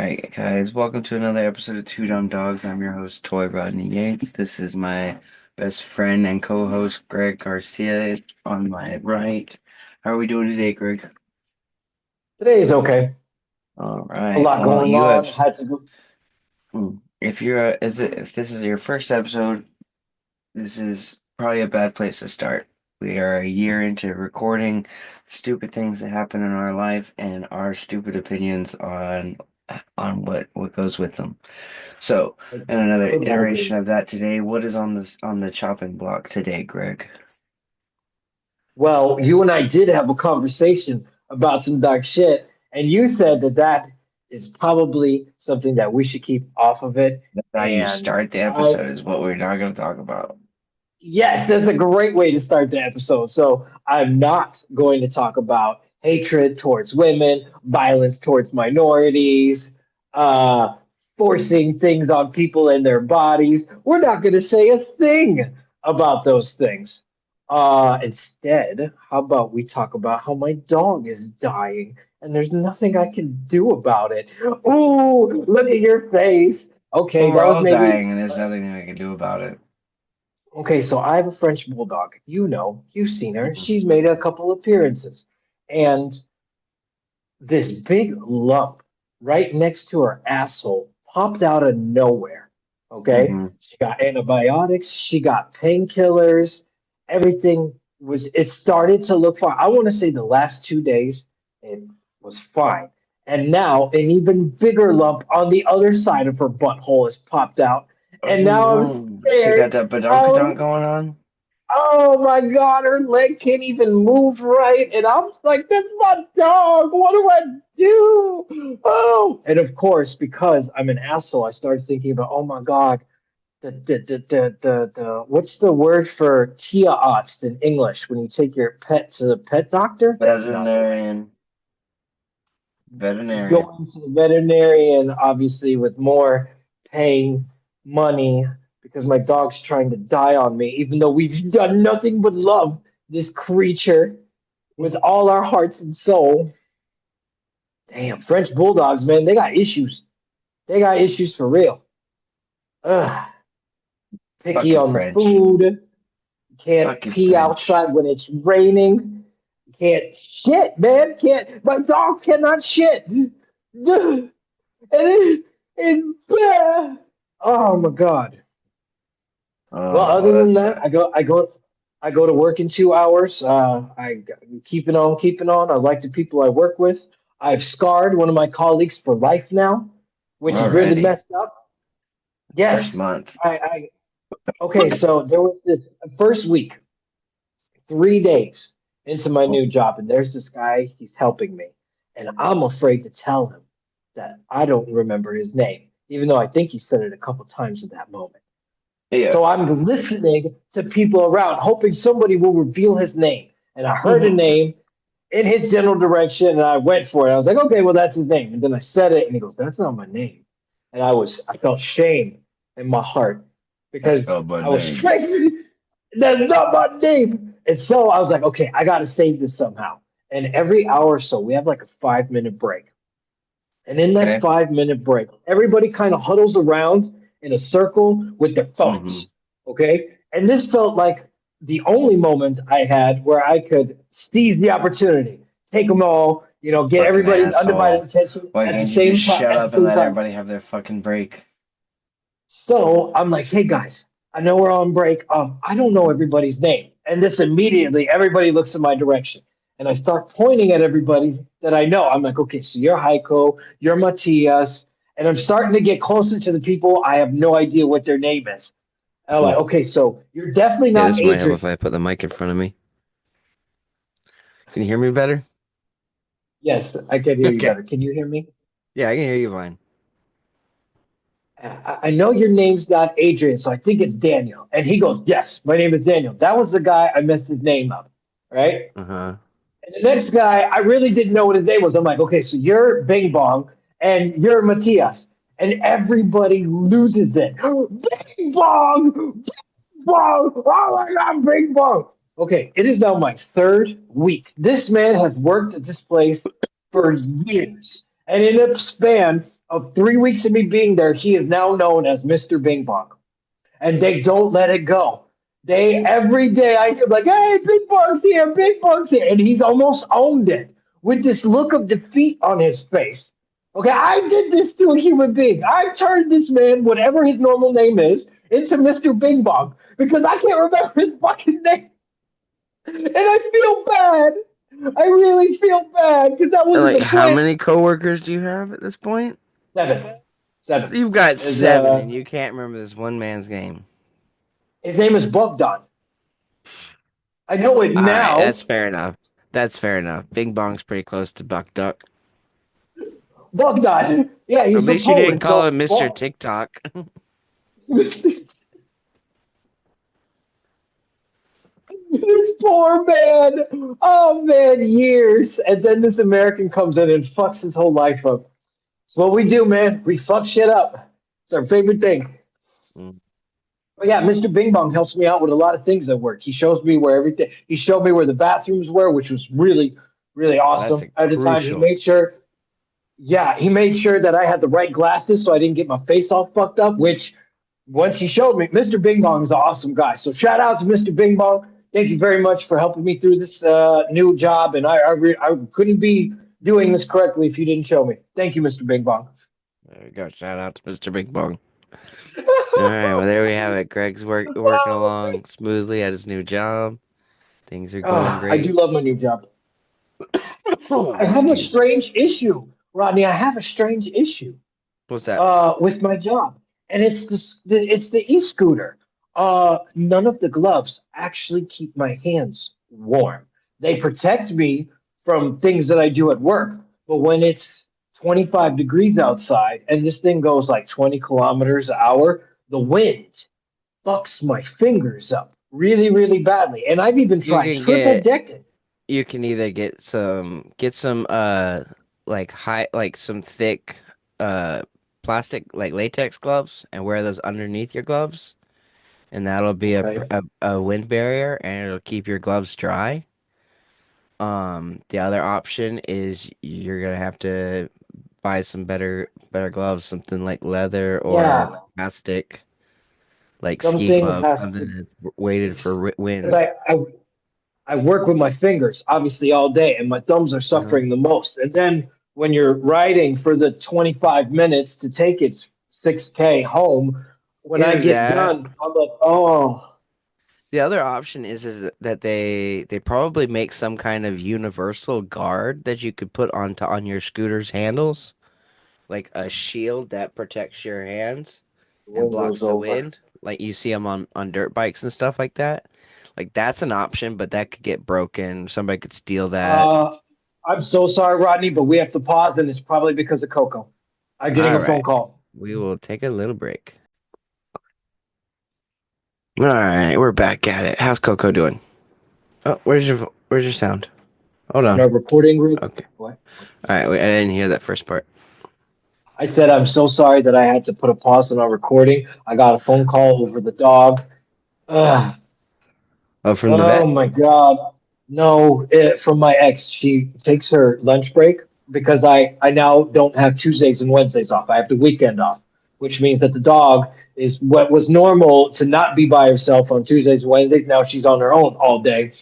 right, guys, welcome to another episode of Two Dumb Dogs. I'm your host, Toy Rodney Yates. This is my best friend and co-host, Greg Garcia, on my right. How are we doing today, Greg? Today is okay. All A right. lot Well, going you have, on. Had to go. if this is your first episode, this is probably a bad place to start. We are a year into recording stupid things that happen in our life and our stupid opinions on what goes with them. So, in another iteration of that today, what is on the chopping block today, Greg? Well, you and I did have a conversation about some dark shit, and you said that that is probably something that we should keep off of it. How you And start the I, episode is what we're not going to talk about. yes, that's a great way to start the episode. So I'm not going to talk about hatred towards women, violence towards minorities, uh, forcing things on people in their bodies. We're not going to say a thing about those things. Instead, how about we talk about how my dog is dying and there's nothing I can do about it? Ooh, look at your face. Okay, Well, we're that was all maybe. dying, and there's nothing we can do about it. Okay, so I have a French bulldog. You know, you've seen her. Mhm. She's made a couple appearances. And this big lump right next to her asshole popped out of nowhere. Okay? Mhm. She got antibiotics, she got painkillers, everything it started to look fine. I want to say the last 2 days it was fine. And now an even bigger lump on the other side of her butthole has popped out. Oh And now I'm no, she got scared. that badonkadonk I'm going on. Oh my God, her leg can't even move right. And I'm like, that's my dog. What do I do? Oh. And of course, because I'm an asshole, I started thinking about, oh my God, what's the word for Tierarzt in English when you take your pet to the pet doctor? That's not the right. Veterinarian, veterinarian. Going to the veterinarian, obviously, with more paying money because my dog's trying to die on me, even though we've done nothing but love this creature with all our hearts and soul. Damn, French bulldogs, man, they got issues. They got issues for real. Ugh, picky Fucking on the French. food. Can't Fucking pee French. outside when it's raining. Can't shit, man. Can't. My dog cannot shit. And oh my god. Well, Oh, well, other that than that, sucks. I go to work in 2 hours. I'm keeping on, keeping on. I like the people I work with. I've scarred one of my colleagues for life now, which is really Already. messed up. First Yes, month. I okay. So there was this first week, 3 days into my new job, and there's this guy. He's helping me, and I'm afraid to tell him that I don't remember his name, even though I think he said it a couple times in that moment. Yeah. So I'm listening to people around, hoping somebody will reveal his name. And I heard a Mhm. name in his general direction, and I went for it. I was like, okay, well, that's his name. And then I said it, and he goes, that's not my name. And I felt shame in my heart That's because not my I was name. straight. That's not my name. And so I was like, okay, I got to save this somehow. And every hour or so, we have like a 5 minute break. And in that Okay. 5 minute break, everybody kind of huddles around in a circle with their Hmm. phones. Okay. And this felt like the only moment I had where I could seize the opportunity, take them all, get Fucking everybody's undivided asshole. attention Why at the can't you just same time. shut At the up and same let time. everybody have their fucking break? So I'm like, hey guys, I know we're on break. I don't know everybody's name. And this immediately, everybody looks in my direction. And I start pointing at everybody that I know. I'm like, okay, so you're Heiko, you're Matthias. And I'm starting to get closer to the people. I have no idea what their name is. And I'm Hmm. like, okay, so you're definitely Yeah, not this might help Adrian. if I put the mic in front of me. Can you hear me better? Yes, I can hear you Okay. better. Can you hear me? Yeah, I can hear you fine. I know your name's not Adrian, so I think it's Daniel. And he goes, yes, my name is Daniel. That was the guy I messed his name up. Right? Uh-huh. And the next guy, I really didn't know what his name was. I'm like, okay, so you're Bing Bong and you're Matthias. And everybody loses it. Bing Bong! Bing Bong! Oh my God, Bing Bong! Okay, it is now my third week. This man has worked at this place for years. And in a span of 3 weeks of me being there, he is now known as Mr. Bing Bong, and they don't let it go. They every day I hear like, "Hey, Big Bong's here, Big Bong's here," and he's almost owned it with this look of defeat on his face. Okay, I did this to a human being. I turned this man, whatever his normal name is, into Mr. Bing Bong because I can't remember his fucking name, and I feel bad. I really feel bad because that And wasn't like, the how plan. many coworkers do you have at this point? Seven, So seven. you've got His seven, and you can't remember this one man's name. his name is Bogdan. I know it All right, that's now. fair enough. That's fair enough. Bing Bong's pretty close to Buck Duck. Bogdan. Yeah, At he's from least you didn't Poland. call So him Mr. TikTok. this poor man. Oh man, years. And then this American comes in and fucks his whole life up. It's what we do, man. We fuck shit up. It's our favorite thing. Mm, But yeah, Mr. Bing Bong helps me out with a lot of things at work. He shows me where everything. He showed me where the bathrooms were, which was really, really that's awesome. a At the time, he crucial. made sure. Yeah, he made sure that I had the right glasses so I didn't get my face all fucked up. Which, once he showed me, Mr. Bing Bong is an awesome guy. So shout out to Mr. Bing Bong. Thank you very much for helping me through this new job. And I couldn't be doing this correctly if you didn't show me. Thank you, Mr. Bing Bong. There we go. Shout out to Mr. Bing Bong. All right, well there we have it. Greg's working along smoothly at his new job. Things are going I great. do love my new job. I have a Excuse me. strange issue, Rodney. I have a strange issue What's that? with my job, and it's the e-scooter. None of the gloves actually keep my hands warm. They protect me from things that I do at work, but when it's 25 degrees outside and this thing goes like 20 kilometers an hour, the wind fucks my fingers up really, really badly. And I've even You tried can triple get decking. you can either get some like some thick plastic like latex gloves and wear those underneath your gloves, and that'll be Okay. a wind barrier and it'll keep your gloves dry. The other option is you're gonna have to buy some better gloves, something like leather or Yeah, plastic, like ski something gloves, has something to. that's weighted for Because wind. I work with my fingers obviously all day, and my thumbs are Uh-huh. suffering the most. And then when you're riding for the 25 minutes to take its 6K home, when I Either get that. done, I'm like, oh, The other option is that they probably make some kind of universal guard that you could put on your scooter's handles, like a shield that protects your hands the and wind blocks blows the over. wind, like you see them on dirt bikes and stuff like that. Like that's an option, but that could get broken. Somebody could steal that. Uh, I'm so sorry, Rodney, but we have to pause, and it's probably because of Coco. I'm getting All a phone right, call. we will take a little break. All right, we're back at it. How's Coco doing? Oh, where's your sound? Hold On on. our recording room. Okay. What? All right, wait, I didn't hear that first part. I said I'm so sorry that I had to put a pause on our recording. I got a phone call over the dog. Ugh. Oh, from the Oh vet? my God. No, from my ex. She takes her lunch break because I now don't have Tuesdays and Wednesdays off. I have the weekend off, which means that the dog is what was normal to not be by herself on Tuesdays and Wednesdays. Now she's on her own all day.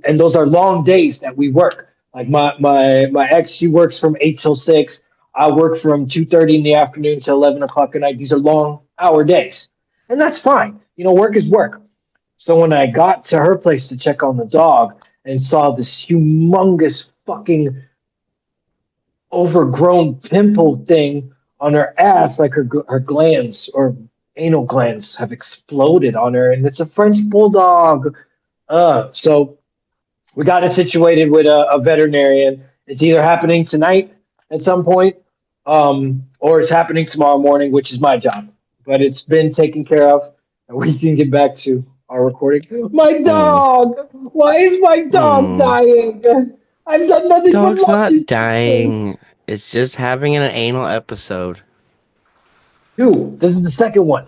And those are long days that we work. Like my ex, she works from 8 till 6. I work from 2:30 in the afternoon to 11 o'clock at night. These are long hour days. And that's fine. You know, work is work. So when I got to her place to check on the dog and saw this humongous fucking overgrown pimple thing on her ass, like her glands or anal glands have exploded on her, and it's a French bulldog. So we got it situated with a veterinarian. It's either happening tonight at some point, or it's happening tomorrow morning, which is my job. But it's been taken care of, and we can get back to our recording. My Mm. dog! Why is my dog Mm. dying? I've done nothing but Dog's love this not thing. dying. It's just having an anal episode. Two. This is the second one.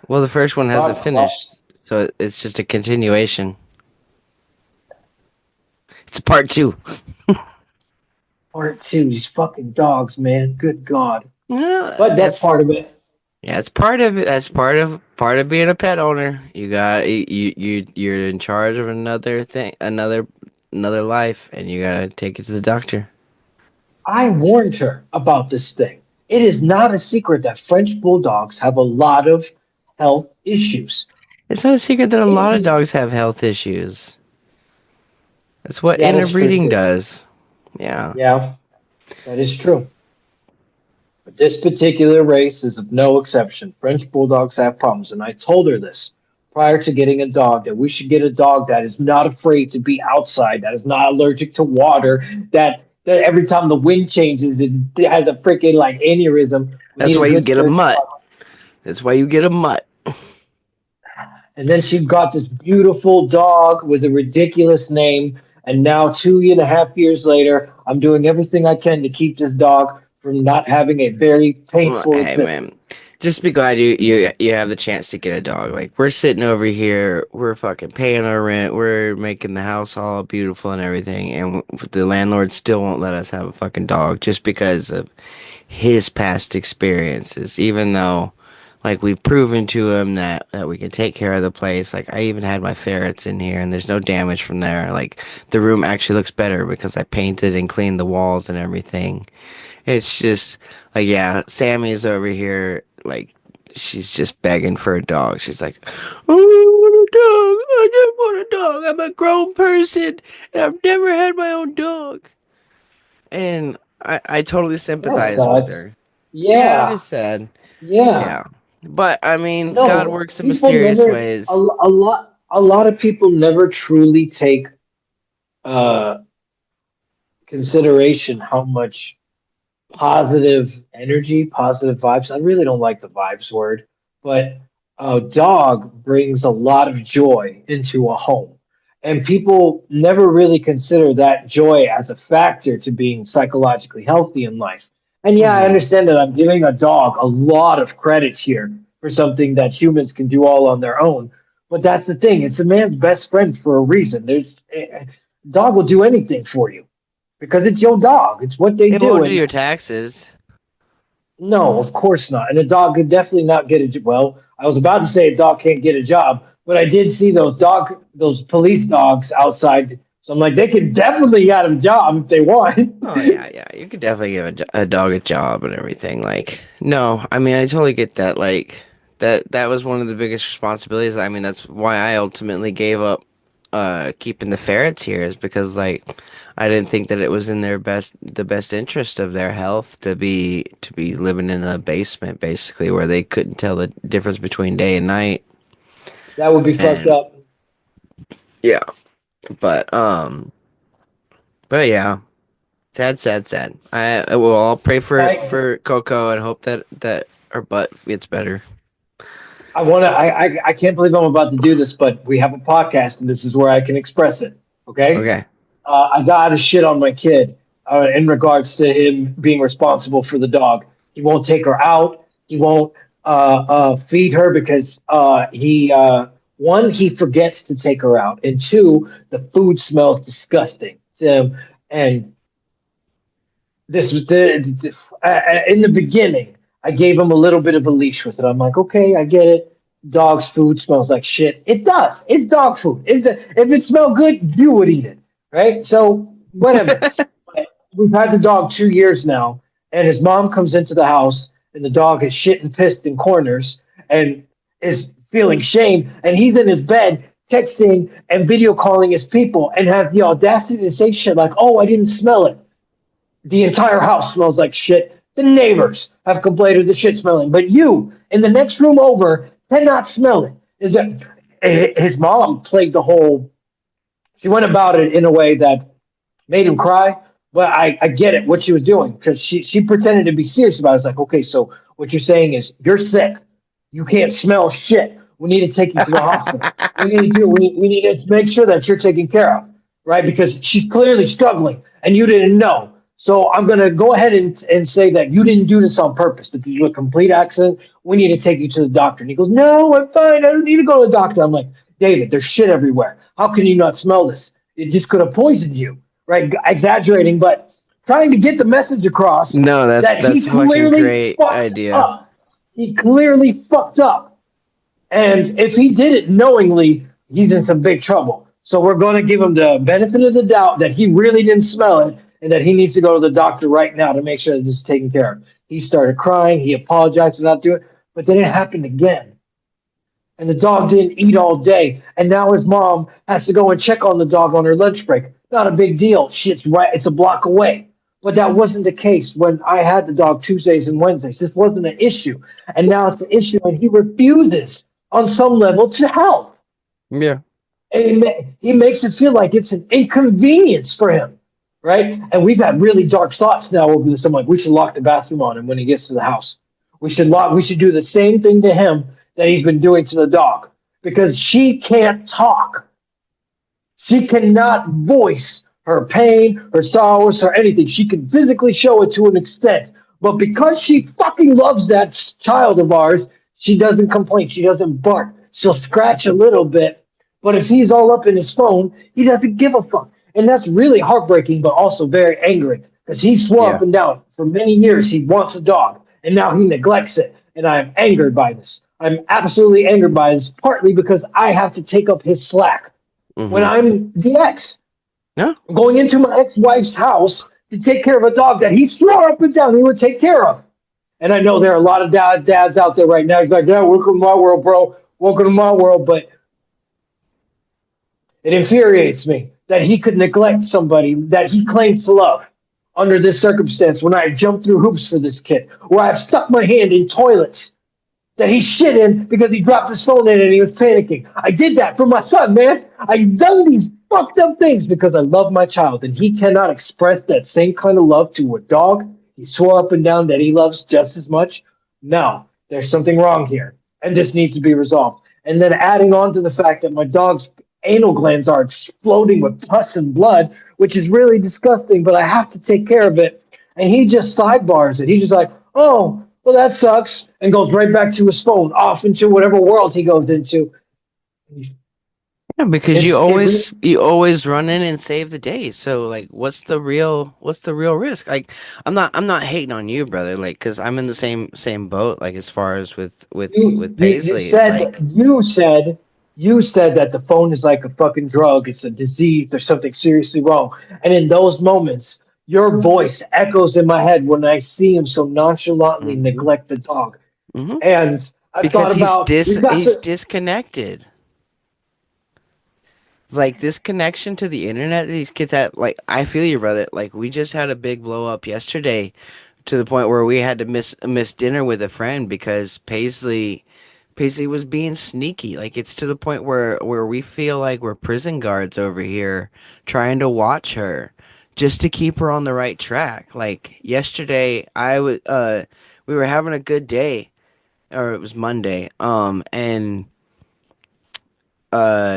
Well, the first one hasn't Well, finished, so it's just a continuation. It's a part two. Part two, these fucking dogs, man. Good God. Well, But that's part of it. yeah, it's part of it. That's part of being a pet owner. You're in charge of another thing, another life, and you gotta take it to the doctor. I warned her about this thing. It is not a secret that French bulldogs have a lot of health issues. It's not a secret that a It's, lot of dogs have health issues. That's what yeah, that's true interbreeding too. does. Yeah. Yeah, that is true. But this particular race is of no exception. French bulldogs have problems, and I told her this prior to getting a dog that we should get a dog that is not afraid to be outside, that is not allergic to water, that every time the wind changes, it has a freaking like aneurysm. We That's need a why you good get a sturdy mutt. dog. That's why you get a mutt. And then she got this beautiful dog with a ridiculous name. And now, 2.5 years later, I'm doing everything I can to keep this dog from not having a very Well, painful hey existence. man, just be glad you have the chance to get a dog. Like we're sitting over here, we're fucking paying our rent, we're making the house all beautiful and everything, and the landlord still won't let us have a fucking dog just because of his past experiences. Even though, like we've proven to him that we can take care of the place. Like I even had my ferrets in here, and there's no damage from there. Like the room actually looks better because I painted and cleaned the walls and everything. It's just like, yeah, Sammy's over here, like, she's just begging for a dog. She's like, I want a dog. I just want a dog. I'm a grown person and I've never had my own dog. And I totally That's sympathize with sad. her. Yeah, it Yeah, is sad. yeah. Yeah. But I mean, God No, works in people mysterious never, ways. a lot of people never truly take uh, consideration how much positive energy, positive vibes. I really don't like the vibes word, but a dog brings a lot of joy into a home. And people never really consider that joy as a factor to being psychologically healthy in life. And yeah, I Hmm. understand that I'm giving a dog a lot of credit here for something that humans can do all on their own. But that's the thing, it's a man's best friend for a reason. Dog will do anything for you because it's your dog. It's what they It do. won't do And your taxes. no, of course not. And a dog could definitely not get a job. Well, I was about to say a dog can't get a job, but I did see those police dogs outside. So I'm like, they could definitely get a job if they want. Oh yeah, yeah. You could definitely give a dog a job and everything. Like, no, I mean, I totally get that. Like, that was one of the biggest responsibilities. I mean, that's why I ultimately gave up keeping the ferrets here is because like I didn't think that it was in the best interest of their health to be living in a basement basically where they couldn't tell the difference between day and night. That would be fucked And up. yeah, but yeah. Sad, sad, sad. I will all pray I for Coco and hope that her butt gets better. I want to. I can't believe I'm about to do this, but we have a podcast, and this is where I can express it. Okay. Okay. I got to shit on my kid in regards to him being responsible for the dog. He won't take her out. He won't feed her because one, he forgets to take her out, and two, the food smells disgusting to him. And this was in the beginning. I gave him a little bit of a leash with it. I'm like, okay, I get it. Dog's food smells like shit. It does. It's dog food. If it smelled good, you would eat it, right? So whatever. But we've had the dog 2 years now, and his mom comes into the house, and the dog is shit and pissed in corners, and is feeling shame, and he's in his bed texting and video calling his people, and has the audacity to say shit like, "Oh, I didn't smell it." The entire house smells like shit. The neighbors have complained of the shit smelling, but you in the next room over cannot smell it. Is that his mom played the whole? She went about it in a way that made him cry. But I get it what she was doing because she pretended to be serious about it. It's like, okay, so what you're saying is you're sick. You can't smell shit. We need to take you to the hospital. We need to make sure that you're taken care of, right? Because she's clearly struggling and you didn't know. So I'm gonna go ahead and say that you didn't do this on purpose. That this was a complete accident. We need to take you to the doctor. And he goes, no, I'm fine. I don't need to go to the doctor. I'm like, David, there's shit everywhere. How can you not smell this? It just could have poisoned you, right? Exaggerating, but trying to get the message across No, that he that's a fucking clearly great fucked idea. up. He clearly fucked up. And if he did it knowingly, he's in some big trouble. So we're going to give him the benefit of the doubt that he really didn't smell it and that he needs to go to the doctor right now to make sure that this is taken care of. He started crying. He apologized for not doing it, but then it happened again. And the dog didn't eat all day. And now his mom has to go and check on the dog on her lunch break. Not a big deal. Shit's right. It's a block away. But that wasn't the case when I had the dog Tuesdays and Wednesdays. This wasn't an issue. And now it's an issue, and he refuses on some level to help. Yeah. And he makes it feel like it's an inconvenience for him, right? And we've had really dark thoughts now over this. I'm like, we should lock the bathroom on him when he gets to the house. We should do the same thing to him that he's been doing to the dog because she can't talk. She cannot voice her pain, her sorrows, her anything. She can physically show it to an extent. But because she fucking loves that child of ours, she doesn't complain. She doesn't bark. She'll scratch a little bit. But if he's all up in his phone, he doesn't give a fuck. And that's really heartbreaking, but also very angering because he swore Yeah. up and down for many years he wants a dog. And now he neglects it. And I am angered by this. I'm absolutely angered by this, partly because I have to take up his slack when Mm-hmm. I'm the ex. No. I'm going into my ex-wife's house to take care of a dog that he swore up and down he would take care of. And I know there are a lot of dads out there right now. He's like, yeah, welcome to my world, bro. Welcome to my world. But it infuriates me that he could neglect somebody that he claims to love under this circumstance when I jumped through hoops for this kid, where I've stuck my hand in toilets that he shit in because he dropped his phone in and he was panicking. I did that for my son, man. I've done these fucked up things because I love my child, and he cannot express that same kind of love to a dog he swore up and down that he loves just as much. No, there's something wrong here, and this needs to be resolved. And then adding on to the fact that my dog's anal glands are exploding with pus and blood, which is really disgusting, but I have to take care of it. And he just sidebars it. He's just like, oh, well, that sucks, and goes right back to his phone, off into whatever world he goes into. Yeah, because It's it really, you always run in and save the day. So like, what's the real risk? Like, I'm not hating on you, brother. Like, because I'm in the same boat. Like, as far as with you Paisley, it's said like, you said that the phone is like a fucking drug. It's a disease. There's something seriously wrong. And in those moments, your voice echoes in my head when I see him so nonchalantly hmm neglect the dog. hmm And I've thought because about we've got he's to. disconnected. Like this connection to the internet that these kids have. Like, I feel you, brother. Like, we just had a big blow up yesterday to the point where we had to miss dinner with a friend because Paisley was being sneaky. Like, it's to the point where we feel like we're prison guards over here trying to watch her just to keep her on the right track. Like yesterday, we were having a good day, or it was Monday. And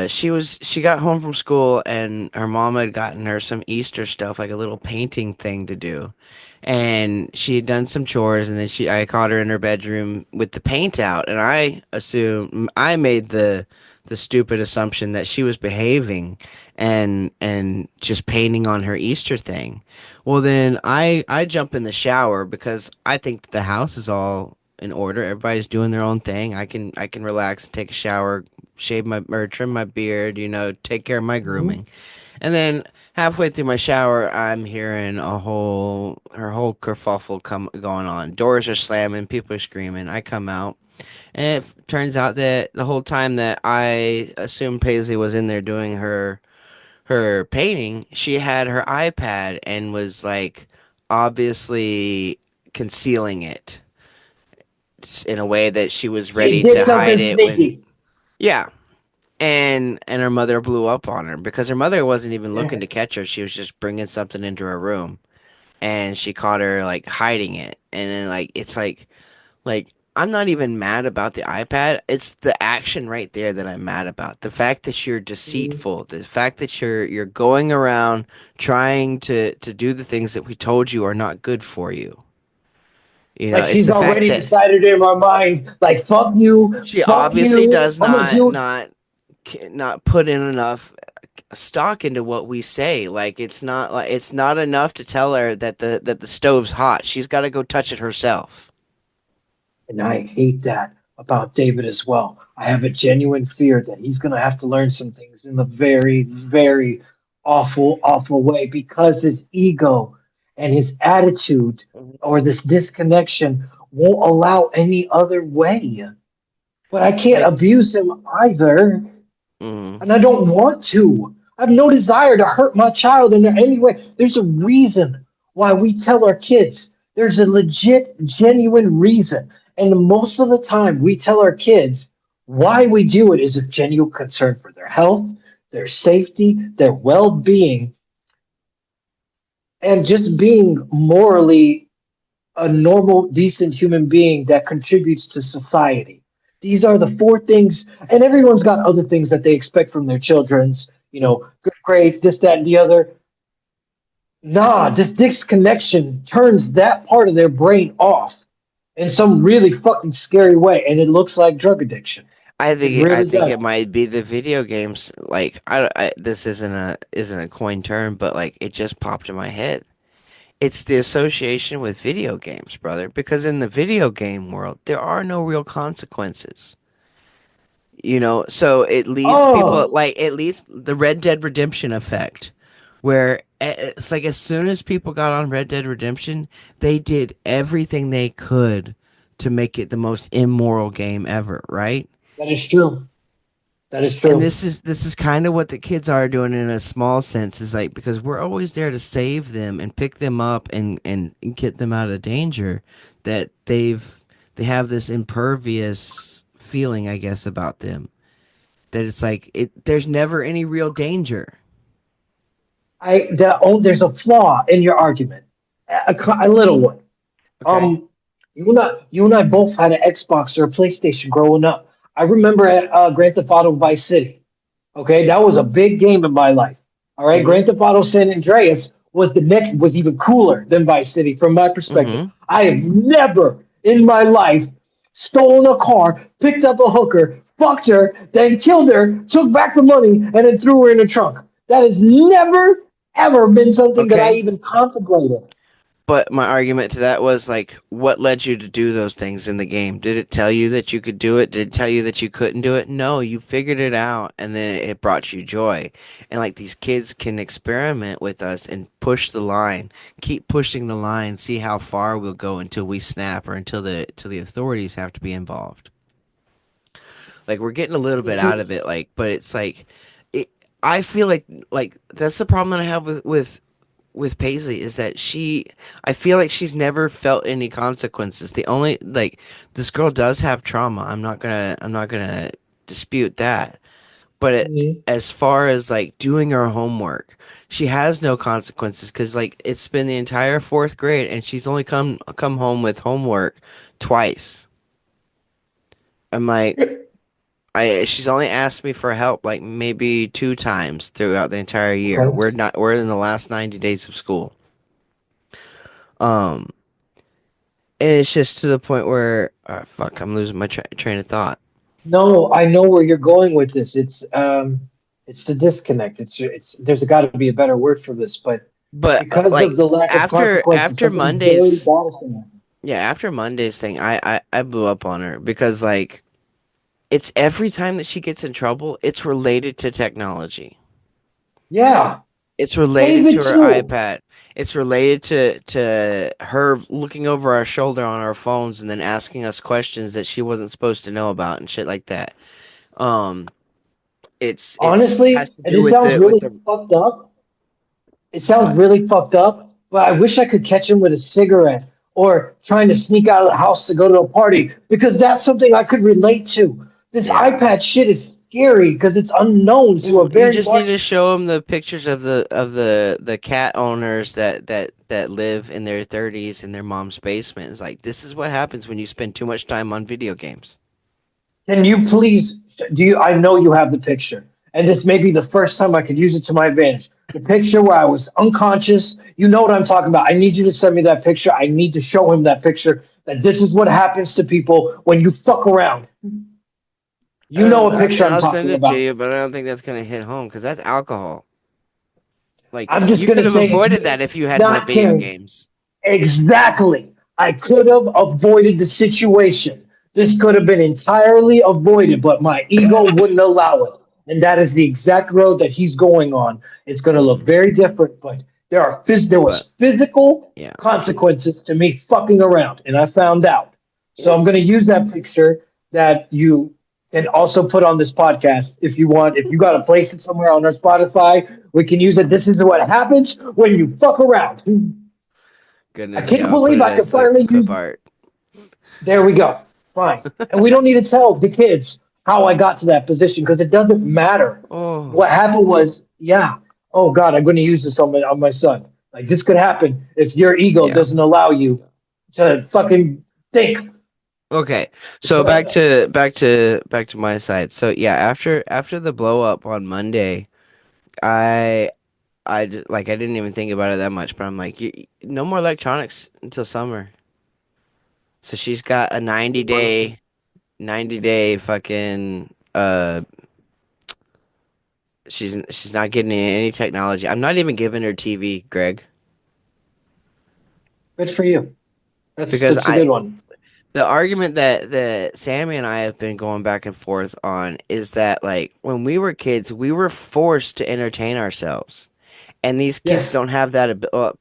she got home from school and her mom had gotten her some Easter stuff, like a little painting thing to do. And she had done some chores, and then I caught her in her bedroom with the paint out, and I made the stupid assumption that she was behaving and just painting on her Easter thing. Well, then I jump in the shower because I think that the house is all in order. Everybody's doing their own thing. I can relax and take a shower, shave my or trim my beard, take care of my Mhm. grooming. And then halfway through my shower, I'm hearing her whole kerfuffle going on. Doors are slamming, people are screaming. I come out, and it turns out that the whole time that I assumed Paisley was in there doing her painting, she had her iPad and was like obviously concealing it in a way that she was She ready did to something hide it when, sneaky. yeah. And her mother blew up on her because her mother wasn't even looking Yeah. to catch her. She was just bringing something into her room, and she caught her like hiding it. And then like I'm not even mad about the iPad. It's the action right there that I'm mad about. The fact that you're Mhm. deceitful, the fact that you're going around trying to do the things that we told you are not good for you. Like It's she's the fact already that decided in my mind, like she fuck obviously you. does I'm gonna do not put in enough stock into what we say. Like it's not enough to tell her that the stove's hot. She's got to go touch it herself. And I hate that about David as well. I have a genuine fear that he's going to have to learn some things in a very, very awful, awful way because his ego and his attitude or this disconnection won't allow any other way. But I can't Like, abuse him either, mm, and I don't want to. I have no desire to hurt my child in any way. There's a reason why we tell our kids. There's a legit, genuine reason. And most of the time, we tell our kids why we do it is a genuine concern for their health, their safety, their well being, and just being morally a normal, decent human being that contributes to society. These are the four things, and everyone's got other things that they expect from their children's, good grades, this, that, and the other. Nah, this disconnection turns that part of their brain off in some really fucking scary way, and it looks like drug addiction. It I really think does. it might be the video games. Like this isn't a coin term, but like it just popped in my head. It's the association with video games, brother. Because in the video game world, there are no real consequences. So it leads people Oh, like it leads the Red Dead Redemption effect, where it's like as soon as people got on Red Dead Redemption, they did everything they could to make it the most immoral game ever, right? that is true. That is And true. this is kind of what the kids are doing in a small sense, is like because we're always there to save them and pick them up and get them out of danger, that they have this impervious feeling, I guess, about them, that it's like there's never any real danger. There's a flaw in your argument, a little one. Okay. Um, you and I both had an Xbox or a PlayStation growing up. I remember at Grand Theft Auto Vice City. Okay, that was a big game in my life. All right, Mm-hmm. Grand Theft Auto San Andreas was even cooler than Vice City from my perspective. Mm-hmm. I have never in my life stolen a car, picked up a hooker, fucked her, then killed her, took back the money, and then threw her in the trunk. That has never ever been something that I Okay. even contemplated. But my argument to that was like, what led you to do those things in the game? Did it tell you that you could do it? Did it tell you that you couldn't do it? No, you figured it out and then it brought you joy. And like these kids can experiment with us and push the line, keep pushing the line, see how far we'll go until we snap or until the authorities have to be involved. Like we're getting a little You bit out see, of it, like, but it's like it, I feel like that's the problem that I have with Paisley, is that I feel like she's never felt any consequences. The only like this girl does have trauma. I'm not gonna dispute that. But mhm. as far as like doing her homework, she has no consequences because like it's been the entire fourth grade and she's only come home with homework twice. I'm like, she's only asked me for help like maybe two times throughout the entire year. Okay. We're in the last 90 days of school. Um, and it's just to the point where, fuck, I'm losing my train of thought. No, I know where you're going with this. It's the disconnect. It's there's got to be a better word for this, but But because of like the lack of consequences, after something very Monday's, bad is going to happen. yeah, after Monday's thing, I blew up on her because like it's every time that she gets in trouble, it's related to technology. Yeah, It's related David to her too. iPad. It's related to her looking over our shoulder on our phones and then asking us questions that she wasn't supposed to know about and shit like that. Um, it's has Honestly, to and do it with sounds with really the fucked up. It sounds what? really fucked up, but I wish I could catch him with a cigarette or trying to sneak out of the house to go to a party because that's something I could relate to. This Yeah. iPad shit is scary because it's unknown to a You very just need large. to show them the pictures of the cat owners that live in their 30s in their mom's basement. It's like this is what happens when you spend too much time on video games. Can you please do you I know you have the picture. And this may be the first time I could use it to my advantage. The picture where I was unconscious. You know what I'm talking about. I need you to send me that picture. I need to show him that picture that this is what happens to people when you fuck around. You know a I picture mean, I'm I'll send talking it to about. you, but I don't think that's gonna hit home because that's alcohol. Like I'm just you gonna could have say it's avoided me that if you had more not video caring. games. Exactly. I could have avoided the situation. This could have been entirely avoided, but my ego wouldn't allow it. And that is the exact road that he's going on. It's going to look Mm, very different, but there but was physical yeah, consequences to me fucking around, and I found out. So yeah. I'm going to use that picture that you can also put on this podcast if you want. If you got to place it somewhere on our Spotify, we can use it. This is what happens when you fuck around. I Goodness, can't yeah. I'll put believe it I as could the finally clip use. art. There we go. Fine. And we don't need to tell the kids how I got to that position because it doesn't matter. Oh, What happened was, yeah, oh God, I'm going to use this on my son. Like, this could happen if your ego yeah. doesn't allow you to fucking think. Okay. So back So, to back to my side. So yeah, after the blow up on Monday, I like I didn't even think about it that much, but I'm like, no more electronics until summer. So she's got a 90 day fucking she's not getting any technology. I'm not even giving her TV, Greg, good for you. because That's a I good one. the argument that Sammy and I have been going back and forth on is that like when we were kids, we were forced to entertain ourselves. And these kids Yes, don't have that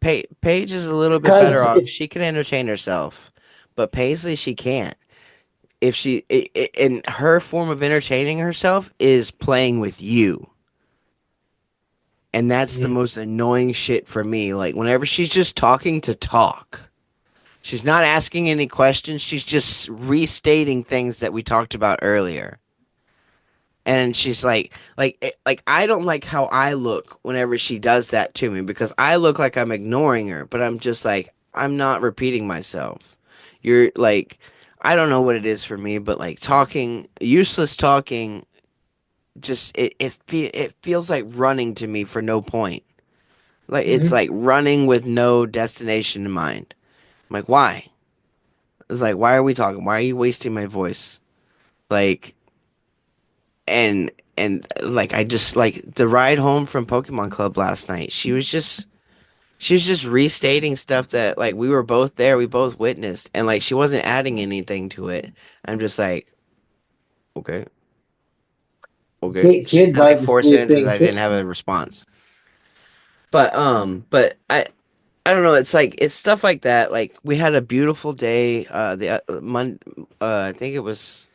Paige is a little bit because better off. it's She can entertain herself, but Paisley she can't. If and her form of entertaining herself is playing with you. And that's the Mhm. most annoying shit for me. Like whenever she's just talking to talk. She's not asking any questions. She's just restating things that we talked about earlier. And she's like I don't like how I look whenever she does that to me because I look like I'm ignoring her, but I'm just like I'm not repeating myself. You're like I don't know what it is for me, but like talking, useless talking, just it feels like running to me for no point. Like it's Mhm. like running with no destination in mind. I'm like, why? It's like, why are we talking? Why are you wasting my voice? Like, and like I just like the ride home from Pokemon Club last night. She was just restating stuff that like we were both there, we both witnessed, and like she wasn't adding anything to it. I'm just like, okay, okay. She Kids said like have this four weird sentences. thing I too. didn't have a response. But I don't know. It's like it's stuff like that. Like we had a beautiful day. The Mon. I think it was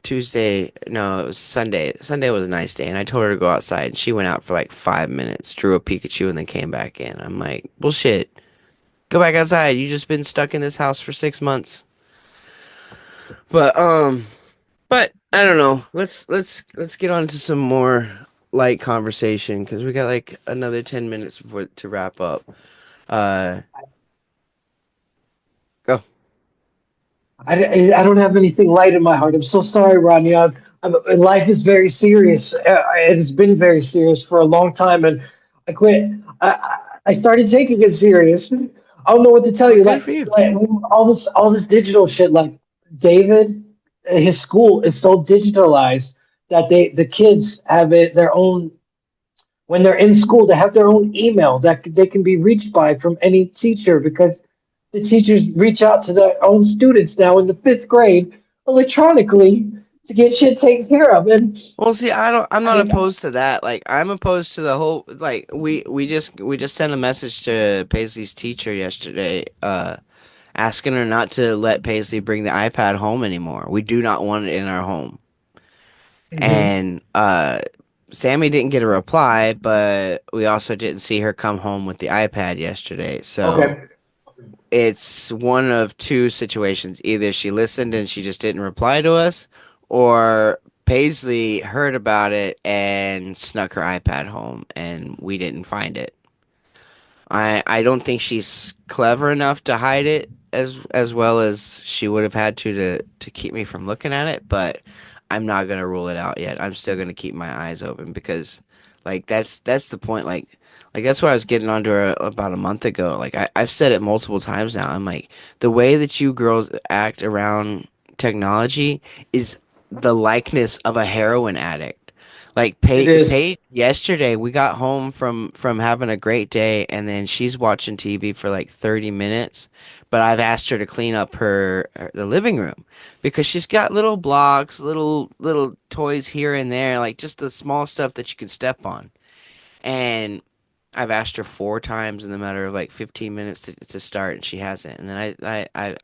Tuesday. No, it was Sunday. Sunday was a nice day, and I told her to go outside, and she went out for like 5 minutes, drew a Pikachu, and then came back in. I'm like, bullshit. Go back outside. You just been stuck in this house for 6 months. But but I don't know. Let's get on to some more light conversation because we got like another 10 minutes before to wrap up. Uh, go. I don't have anything light in my heart. I'm so sorry, Rodney. Life is very serious. It has been very serious for a long time, and I quit. I started taking it serious. I don't know what to tell Oh, you. good for you. Like all this digital shit. Like David, his school is so digitalized that the kids have their own when they're in school. They have their own email that they can be reached by from any teacher because the teachers reach out to their own students now in the fifth grade electronically to get shit taken care of. And Well, see, I'm not I, opposed to that. Like, I'm opposed to the whole. Like, we just sent a message to Paisley's teacher yesterday, asking her not to let Paisley bring the iPad home anymore. We do not want it in our home. Mhm. And Sammy didn't get a reply, but we also didn't see her come home with the iPad yesterday. So Okay. it's one of two situations. Either she listened and she just didn't reply to us, or Paisley heard about it and snuck her iPad home and we didn't find it. I don't think she's clever enough to hide it as well as she would have had to keep me from looking at it, but I'm not gonna rule it out yet. I'm still gonna keep my eyes open because like that's the point. Like that's what I was getting onto her about a month ago. Like I've said it multiple times now. I'm like the way that you girls act around technology is the likeness of a heroin addict. Like It is. Paige, yesterday we got home from having a great day, and then she's watching TV for like 30 minutes. But I've asked her to clean up the living room because she's got little blocks, little toys here and there, like just the small stuff that you can step on. And I've asked her 4 times in the matter of like 15 minutes to start, and she hasn't. And then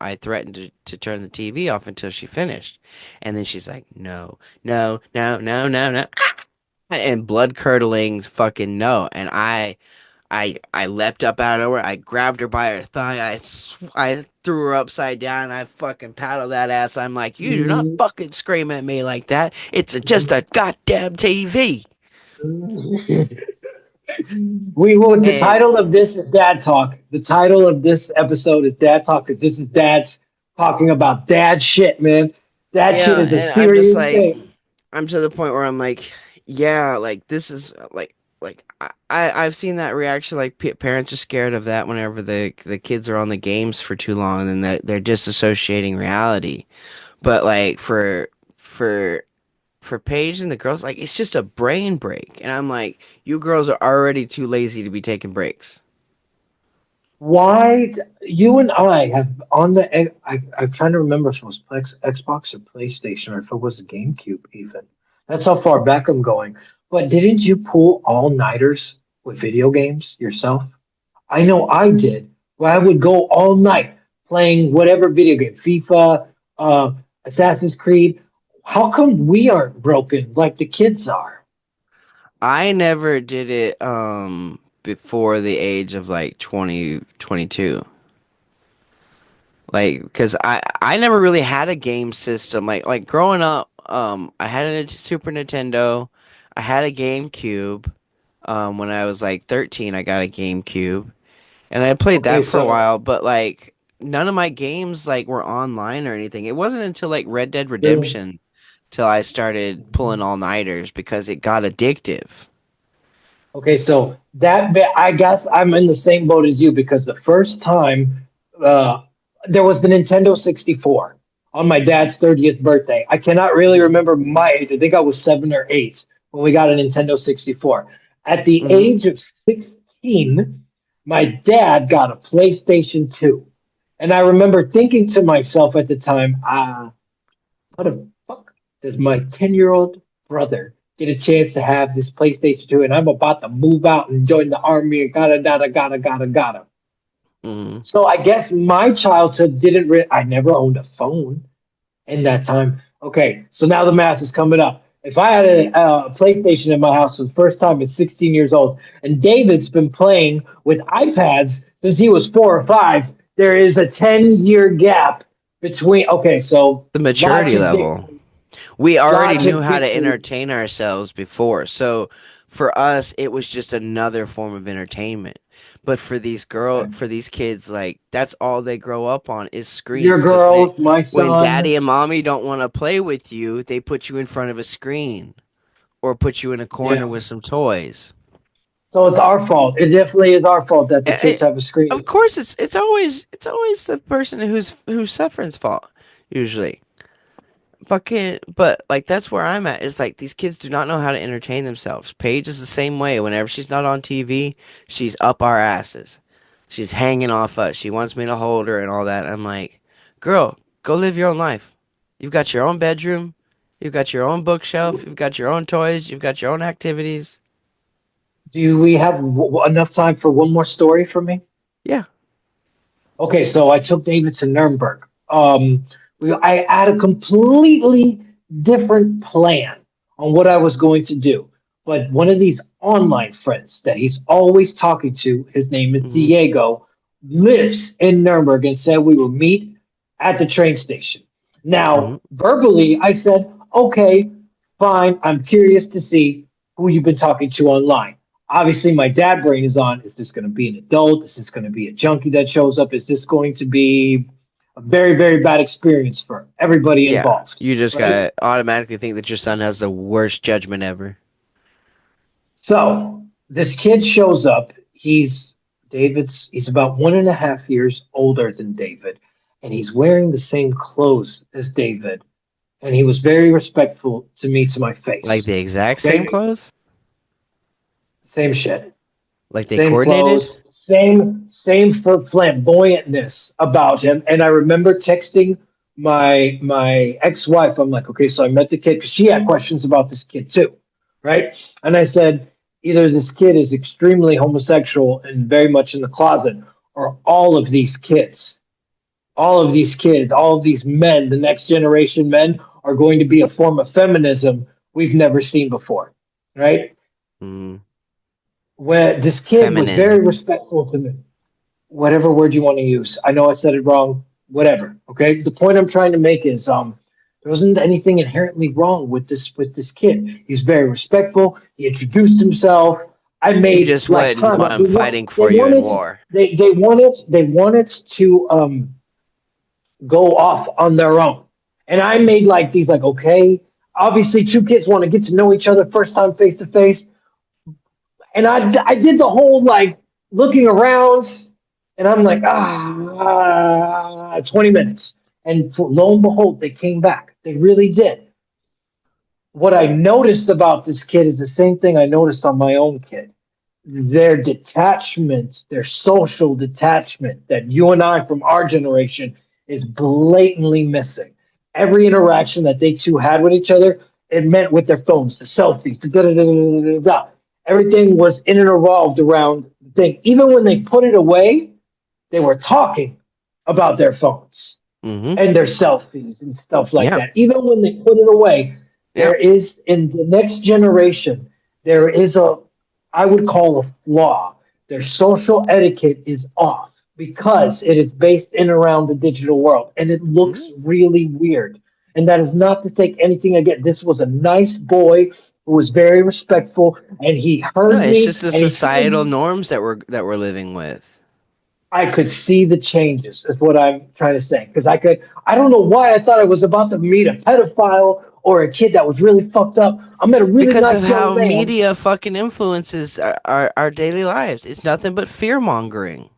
I threatened to turn the TV off until she finished. And then she's like, no, no, no, no, no, no. And blood curdling fucking no. And I leapt up out of nowhere. I grabbed her by her thigh. I threw her upside down. And I fucking paddled that ass. I'm like, you do not fucking scream at me like that. Just a goddamn TV. We will. The And title of this is Dad Talk. The title of this episode is Dad Talk because this is Dad's talking about dad shit, man. Dad shit yeah, is a and I'm just serious like, thing. I'm to the point where I'm like, yeah, like this is like I've seen that reaction. Like parents are scared of that whenever the kids are on the games for too long, and that they're disassociating reality. But like for for Paige and the girls, like it's just a brain break, and I'm like, you girls are already too lazy to be taking breaks. Why you and I have on the I'm trying to remember if it was Xbox or PlayStation or if it was a GameCube even. That's how far back I'm going. But didn't you pull all-nighters with video games yourself? I know I did. Where I would go all night playing whatever video game, FIFA, uh, Assassin's Creed. How come we aren't broken like the kids are? I never did it before the age of like 2022. Like, cause I never really had a game system. Like growing up, I had a Super Nintendo, I had a GameCube. When I was like 13, I got a GameCube, and I played Okay, that for a so while. But like, none of my games like were online or anything. It wasn't until like Red Dead the Redemption till I started pulling all-nighters because it got addictive. Okay, so I guess I'm in the same boat as you because the first time uh, there was the Nintendo 64 on my dad's 30th birthday. I cannot really remember my age. I think I was 7 or 8 when we got a Nintendo 64. At the Hmm. age of 16, my dad got a PlayStation 2. And I remember thinking to myself at the time, how the fuck does my 10-year-old brother get a chance to have this PlayStation 2 and I'm about to move out and join the army and gotta. Hmm. So I guess my childhood didn't I never owned a phone in that time. Okay, so now the math is coming up. If I had a PlayStation in my house for the first time at 16 years old, and David's been playing with iPads since he was 4 or 5, there is a 10-year gap between. Okay, so The maturity logic level. dictates. We already knew Logic how to dictates. entertain ourselves before. So for us, it was just another form of entertainment. But for these kids, like that's all they grow up on is Your screens. Because girls, my when son. daddy and mommy don't want to play with you, they put you in front of a screen or put you in a corner Yeah. with some toys. So it's our fault. It definitely is our fault that the Eh, kids eh, have a of screen. course, it's always the person who's suffering's fault usually. Fucking, but like that's where I'm at. Is like these kids do not know how to entertain themselves. Paige is the same way. Whenever she's not on TV, she's up our asses. She's hanging off us. She wants me to hold her and all that. I'm like, girl, go live your own life. You've got your own bedroom. You've got your own bookshelf. You've got your own toys. You've got your own activities. Do we have enough time for one more story for me? Yeah. Okay, so I took David to Nuremberg. I had a completely different plan on what I was going to do. But one of these online friends that he's always talking to, his name is Hmm. Diego, lives in Nuremberg and said we will meet at the train station. Hmm. Now, verbally, I said, okay, fine. I'm curious to see who you've been talking to online. Obviously, my dad brain is on. Is this going to be an adult? Is this going to be a junkie that shows up? Is this going to be a very, very bad experience for everybody Yeah. involved? You just Right. gotta automatically think that your son has the worst judgment ever. So this kid shows up. He's about 1.5 years older than David, and he's wearing the same clothes as David. and he was very respectful to me to my Like face. the exact same Okay, clothes? same shit, Like they same coordinated? clothes, same flamboyantness about him. And I remember texting my ex-wife. I'm like, okay, so I met the kid because she had questions about this kid too, right? And I said, either this kid is extremely homosexual and very much in the closet, or all of these kids, all of these men, the next generation men, are going to be a form of feminism we've never seen before, right? Mm, Where this kid was very feminine. respectful to me, whatever word you want to use. I know I said it wrong, whatever. Okay. The point I'm trying to make is there wasn't anything inherently wrong with this kid. He's very respectful. He introduced himself. I You made just like wouldn't time. want them fighting They for you in wanted war. they wanted to go off on their own. And I made like these like, okay, obviously two kids want to get to know each other first time face to face. And I did the whole like looking around and I'm like, 20 minutes. And lo and behold, they came back. They really did. What I noticed about this kid is the same thing I noticed on my own kid. Their detachment, their social detachment that you and I from our generation is blatantly missing. Every interaction that they two had with each other, it meant with their phones, the selfies, the da da da da da da. Everything was in and revolved around the thing. Even when they put it away, they were talking about their phones Mm-hmm. and their selfies and stuff like Yeah. that. Even when they put it away, Yeah. there is in the next generation, there is I would call a flaw. Their social etiquette is off because it is based in around the digital world and it looks Mhm. really weird. And that is not to take anything again. This was a nice boy who was very respectful and he No, heard it's me just the and he told societal me norms that we're living with. I could see the changes, is what I'm trying to say. Because I don't know why I thought I was about to meet a pedophile or a kid that was really fucked up. I met a really Because of nice young how man. media fucking influences our daily lives. It's nothing but fear mongering.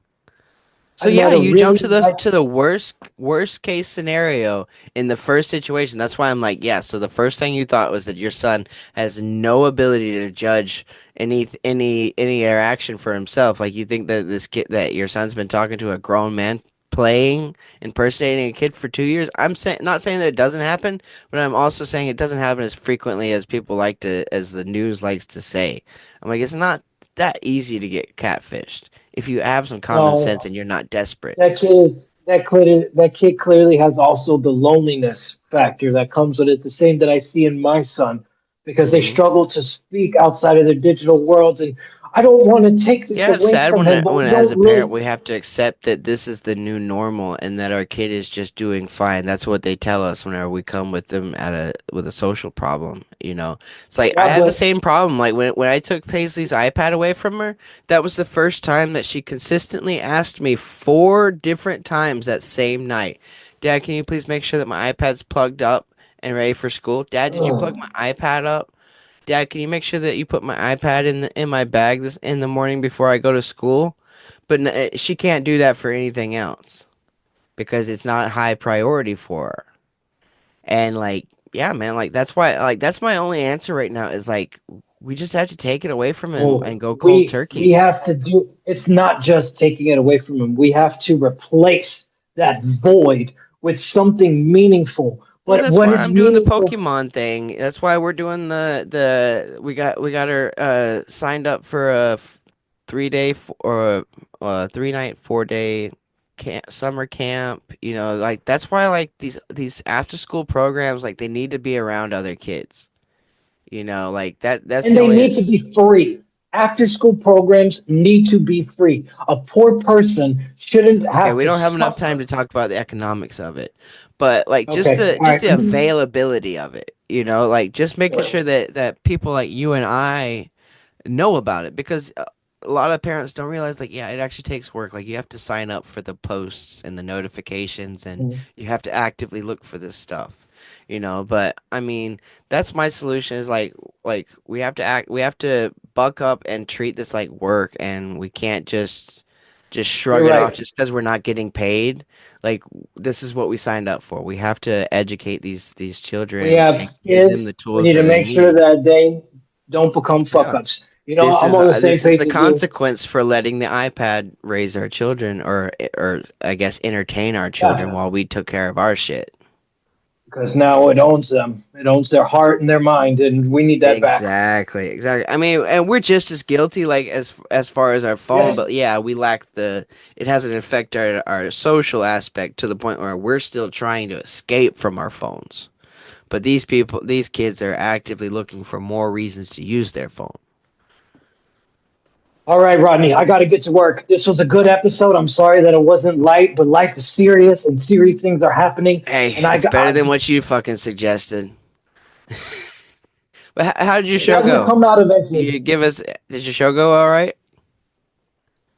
So I yeah, met a you jump really nice. to the worst case scenario in the first situation. That's why I'm like, yeah. So the first thing you thought was that your son has no ability to judge any interaction for himself. Like you think that this kid that your son's been talking to a grown man playing impersonating a kid for 2 years. I'm saying not saying that it doesn't happen, but I'm also saying it doesn't happen as frequently as people like to as the news likes to say. I'm like, it's not that easy to get catfished if you have some common sense No, and you're not desperate. that kid clearly has also the loneliness factor that comes with it. The same that I see in my son, because they Hmm. struggle to speak outside of their digital worlds, and I don't want to take this Yeah, it's away sad from him, but when we as don't a parent really. we have to accept that this is the new normal and that our kid is just doing fine. That's what they tell us whenever we come with them at a with a social problem, you know. It's like I Yeah, had the but same problem. Like when I took Paisley's iPad away from her, that was the first time that she consistently asked me 4 different times that same night, Dad, can you please make sure that my iPad's plugged up and ready for school? Dad, did you plug ugh, my iPad up? Dad, can you make sure that you put my iPad in my bag this in the morning before I go to school? But she can't do that for anything else because it's not high priority for her. And like, yeah, man, like that's my only answer right now is like we just have to take it away from him well, and go cold we turkey. have to do. It's not just taking it away from him. We have to replace that void with something meaningful. Well, But that's what why is I'm doing the meaningful? Pokemon thing. That's why we're doing the we got her signed up for a 3 day or a 3 night 4 day camp summer camp. You know, like that's why like these after school programs like they need to be around other kids. You know, like that's And the they only need to be free. After school programs need to be free. A poor person shouldn't okay, have we to don't have enough time suffer. to talk about the economics of it, but like Okay, all just right. the availability of it, you know, like just making Sure. sure that people like you and I know about it because a lot of parents don't realize like yeah, it actually takes work. Like you have to sign up for the posts and the notifications and you have to actively look for this stuff. You know, but I mean, that's my solution is like we have to buck up and treat this like work and we can't just just shrug You're it off right. just because we're not getting paid. Like this is what we signed up for. We have to educate these We children and have give them kids. the We tools need that to they make sure need. that they don't become fuck Yeah. ups. I'm on the same This is page the as you. consequence for letting the iPad raise our children or I guess entertain our children Yeah, while we took care of our shit. because now it owns them. It owns their heart and their mind, and we need that back. Exactly, exactly. I mean, and we're just as guilty, like as far as our phone, Yes. but yeah, we lack the. It hasn't affected our social aspect to the point where we're still trying to escape from our phones. But these people, these kids are actively looking for more reasons to use their phone. All right, Rodney, I got to get to work. This was a good episode. I'm sorry that it wasn't light, but life is serious and serious things are happening. Hey, And I it's got, better than what you fucking suggested. But how did your it show has to go? come out eventually. You give us. Did your show go all right?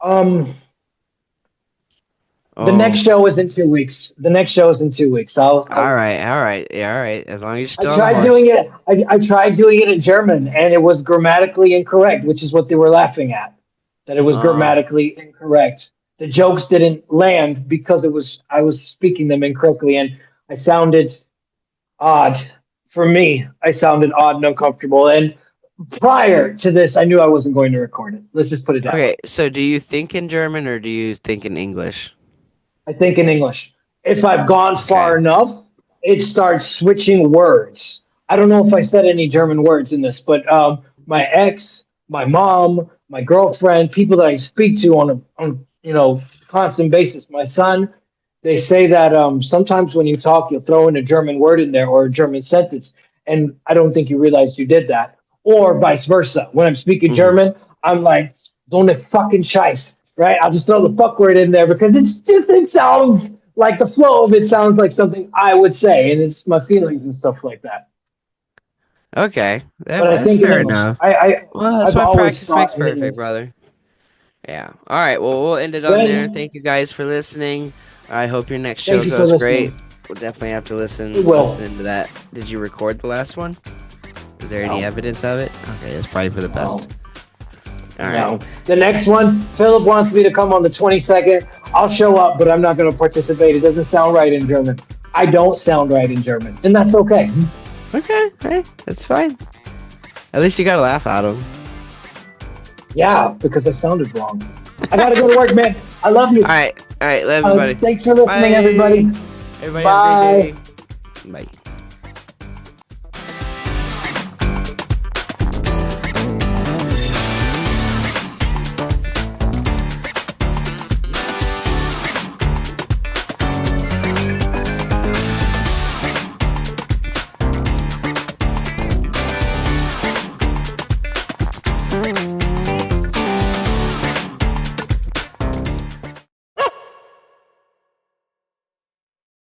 Um, the next Oh, show is in 2 weeks. The next show is in 2 weeks. all right, all right, yeah, all right. As long as you're I still on the tried doing horse. it. I tried doing it in German, and it was grammatically incorrect, which is what they were laughing at. That it was Oh, grammatically incorrect. The jokes didn't land because I was speaking them incorrectly, and I sounded odd. For me, I sounded odd and uncomfortable. And prior to this, I knew I wasn't going to record it. Let's just put it that way. okay. So, do you think in German or do you think in English? I think in English. If I've gone far Okay. enough, it starts switching words. I don't know if I said any German words in this, but my ex, my mom, my girlfriend, people that I speak to on constant basis, my son, they say that sometimes when you talk, you'll throw in a German word in there or a German sentence, and I don't think you realize you did that. Or vice versa. When I'm speaking Hmm. German, I'm like, "So eine fucking Scheiß," right? I'll just throw the fuck word in there because it sounds like the flow of it sounds like something I would say, and it's my feelings and stuff like that. Okay. But I That's think in fair English, enough. Well, that's I've why always practice makes thought in perfect, English. brother. Yeah. All right. Well, we'll end it on there. Glenn, Thank you guys for listening. I hope your next show thank you for goes great. listening. We'll definitely have to It listen will. into that. Did you record the last one? Is there any No, evidence of it? Okay, that's probably for the no, best. All right. no. The next one, Philip wants me to come on the 22nd. I'll show up, but I'm not going to participate. It doesn't sound right in German. I don't sound right in German, and that's okay. Okay. Hey, that's fine. At least you got a laugh out of 'em. Yeah, because I sounded wrong. I got to go to work, man. I love you. All right. All right. Love everybody. Thanks for listening, Bye. everybody. Everybody have a Bye. great day. Bye.